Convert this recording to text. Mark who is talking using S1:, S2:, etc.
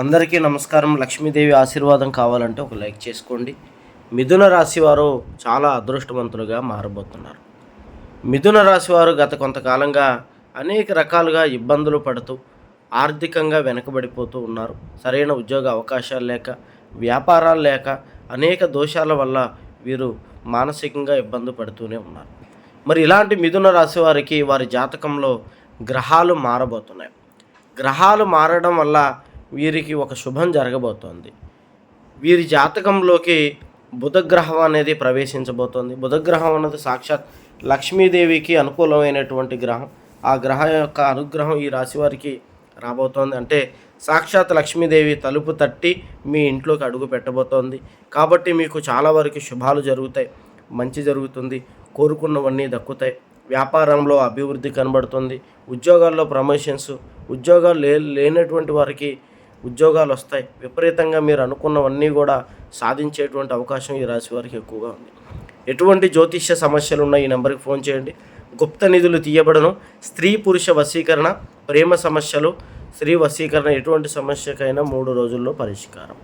S1: అందరికీ నమస్కారం. లక్ష్మీదేవి ఆశీర్వాదం కావాలంటే ఒక లైక్ చేసుకోండి. మిథున రాశి వారు చాలా అదృష్టవంతులుగా మారబోతున్నారు. మిథున రాశి వారు గత కొంతకాలంగా అనేక రకాలుగా ఇబ్బందులు పడుతూ ఆర్థికంగా వెనకబడిపోతూ ఉన్నారు. సరైన ఉద్యోగ అవకాశాలు లేక, వ్యాపారాలు లేక, అనేక దోషాల వల్ల వీరు మానసికంగా ఇబ్బంది పడుతూనే ఉన్నారు. మరి ఇలాంటి మిథున రాశి వారికి వారి జాతకంలో గ్రహాలు మారబోతున్నాయి. గ్రహాలు మారడం వల్ల వీరికి ఒక శుభం జరగబోతోంది. వీరి జాతకంలోకి బుధగ్రహం అనేది ప్రవేశించబోతోంది. బుధగ్రహం అన్నది సాక్షాత్ లక్ష్మీదేవికి అనుకూలమైనటువంటి గ్రహం. ఆ గ్రహం యొక్క అనుగ్రహం ఈ రాశి వారికి రాబోతోంది. అంటే సాక్షాత్ లక్ష్మీదేవి తలుపు తట్టి మీ ఇంట్లోకి అడుగు పెట్టబోతోంది. కాబట్టి మీకు చాలా వరకు శుభాలు జరుగుతాయి, మంచి జరుగుతుంది, కోరుకున్నవన్నీ దక్కుతాయి. వ్యాపారంలో అభివృద్ధి కనబడుతుంది. ఉద్యోగాల్లో ప్రమోషన్స్, ఉద్యోగాలు లేనటువంటి వారికి ఉద్యోగాలు వస్తాయి. విపరీతంగా మీరు అనుకున్నవన్నీ కూడా సాధించేటువంటి అవకాశం ఈ రాశి వారికి ఎక్కువగా ఉంది. ఎటువంటి జ్యోతిష్య సమస్యలు ఉన్నాయి, ఈ నెంబర్కి ఫోన్ చేయండి. గుప్త నిధులు తీయబడను. స్త్రీ పురుష వశీకరణ, ప్రేమ సమస్యలు, స్త్రీ వశీకరణ, ఎటువంటి సమస్యకైనా 3 రోజుల్లో పరిష్కారం.